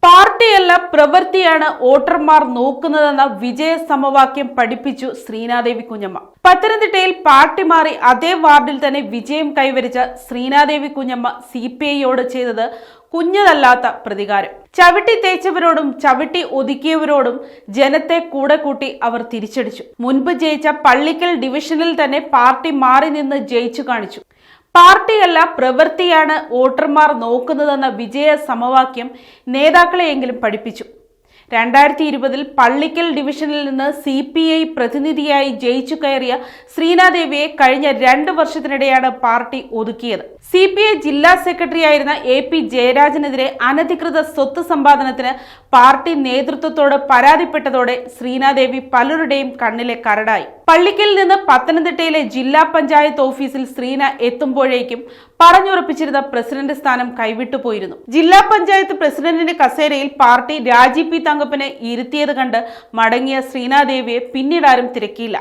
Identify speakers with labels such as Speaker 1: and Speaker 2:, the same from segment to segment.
Speaker 1: പാർട്ടിയല്ല പ്രവൃത്തിയാണ് വോട്ടർമാർ നോക്കുന്നതെന്ന വിജയ സമവാക്യം പഠിപ്പിച്ചു ശ്രീനാദേവി കുഞ്ഞമ്മ. പത്തനംതിട്ടയിൽ പാർട്ടി മാറി അതേ വാർഡിൽ തന്നെ വിജയം കൈവരിച്ച ശ്രീനാദേവി കുഞ്ഞമ്മ CPIയോട് ചെയ്തത് കുഞ്ഞതല്ലാത്ത പ്രതികാരം. ചവിട്ടി തേച്ചവരോടും ചവിട്ടി ഒതുക്കിയവരോടും ജനത്തെ കൂടെ കൂട്ടി അവർ തിരിച്ചടിച്ചു. മുൻപ് ജയിച്ച പള്ളിക്കൽ ഡിവിഷനിൽ തന്നെ പാർട്ടി മാറി നിന്ന് ജയിച്ചു കാണിച്ചു. പാർട്ടിയല്ല പ്രവൃത്തിയാണ് വോട്ടർമാർ നോക്കുന്നതെന്ന വിജയ സമവാക്യം നേതാക്കളെയെങ്കിലും പഠിപ്പിച്ചു. 2020 പള്ളിക്കൽ ഡിവിഷനിൽ നിന്ന് CPI പ്രതിനിധിയായി ജയിച്ചു കയറിയ ശ്രീനാദേവിയെ കഴിഞ്ഞ 2 വർഷത്തിനിടെയാണ് പാർട്ടി ഒതുക്കിയത്. CPI ജില്ലാ സെക്രട്ടറിയായിരുന്ന AP ജയരാജനെതിരെ അനധികൃത സ്വത്ത് സമ്പാദനത്തിന് പാർട്ടി നേതൃത്വത്തോട് പരാതിപ്പെട്ടതോടെ ശ്രീനാദേവി പലരുടെയും കണ്ണിലെ കരടായി. പള്ളിക്കലിൽ നിന്ന് പത്തനംതിട്ടയിലെ ജില്ലാ പഞ്ചായത്ത് ഓഫീസിൽ ശ്രീന എത്തുമ്പോഴേക്കും പറഞ്ഞുറപ്പിച്ചിരുന്ന പ്രസിഡന്റ് സ്ഥാനം കൈവിട്ടുപോയിരുന്നു. ജില്ലാ പഞ്ചായത്ത് പ്രസിഡന്റിന്റെ കസേരയിൽ പാർട്ടി രാജി P തങ്കപ്പനെ ഇരുത്തിയത് കണ്ട് മടങ്ങിയ ശ്രീനാദേവിയെ പിന്നീടാരും തിരക്കിയില്ല.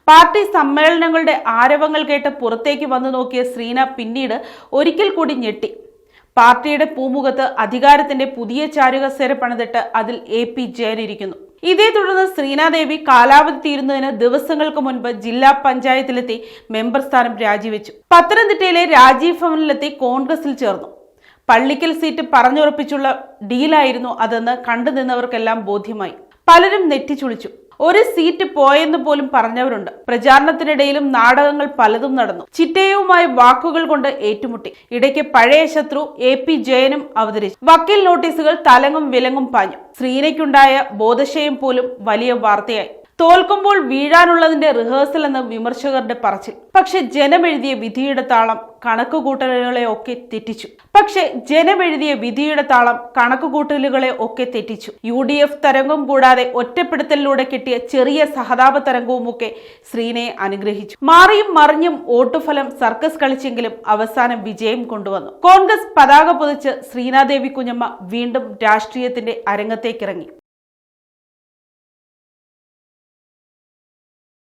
Speaker 1: പാർട്ടി സമ്മേളനങ്ങളുടെ ആരവങ്ങൾ കേട്ട് പുറത്തേക്ക് വന്നു നോക്കിയ ശ്രീന പിന്നീട് ഒരിക്കൽ കൂടി ഞെട്ടി. പാർട്ടിയുടെ പൂമുഖത്ത് അധികാരത്തിന്റെ പുതിയ ചാരുകസേര പണിതിട്ട് അതിൽ AP ജയൻ ഇരിക്കുന്നു. ഇതേ തുടർന്ന് ശ്രീനാദേവി കാലാവധി തീരുന്നതിന് ദിവസങ്ങൾക്ക് മുൻപ് ജില്ലാ പഞ്ചായത്തിലെത്തി മെമ്പർ സ്ഥാനം രാജിവെച്ചു. പത്തനംതിട്ടയിലെ രാജീവ് ഭവനിലെത്തി കോൺഗ്രസിൽ ചേർന്നു. പള്ളിക്കൽ സീറ്റ് പറഞ്ഞുറപ്പിച്ചുള്ള ഡീലായിരുന്നു അതെന്ന് കണ്ടുനിന്നവർക്കെല്ലാം ബോധ്യമായി. പലരും നെറ്റിച്ചുളിച്ചു. ഒരു സീറ്റ് പോയെന്ന് പോലും പറഞ്ഞവരുണ്ട്. പ്രചാരണത്തിനിടയിലും നാടകങ്ങൾ പലതും നടന്നു. ചിറ്റയുമായി വാക്കുകൾ കൊണ്ട് ഏറ്റുമുട്ടി. ഇടയ്ക്ക് പഴയ ശത്രു AP ജയനും അവതരിച്ചു. വക്കീൽ നോട്ടീസുകൾ തലങ്ങും വിലങ്ങും പാഞ്ഞു. ശ്രീനയ്ക്കുണ്ടായ ബോധക്ഷയം പോലും വലിയ വാർത്തയായി. തോൽക്കുമ്പോൾ വീഴാനുള്ളതിന്റെ റിഹേഴ്സൽ എന്ന് വിമർശകരുടെ പറച്ചിൽ. പക്ഷെ ജനമെഴുതിയ വിധിയുടെ താളം കണക്കുകൂട്ടലുകളെ ഒക്കെ തെറ്റിച്ചു. UDF തരംഗം കൂടാതെ ഒറ്റപ്പെടുത്തലിലൂടെ കിട്ടിയ ചെറിയ സഹതാപ തരംഗവുമൊക്കെ ശ്രീനയെ അനുഗ്രഹിച്ചു. മാറിയും മറിഞ്ഞും വോട്ടുഫലം സർക്കസ് കളിച്ചെങ്കിലും അവസാനം വിജയം കൊണ്ടുവന്നു. കോൺഗ്രസ് പതാക പൊതിച്ച് ശ്രീനാദേവി കുഞ്ഞമ്മ വീണ്ടും രാഷ്ട്രീയത്തിന്റെ അരങ്ങത്തേക്കിറങ്ങി.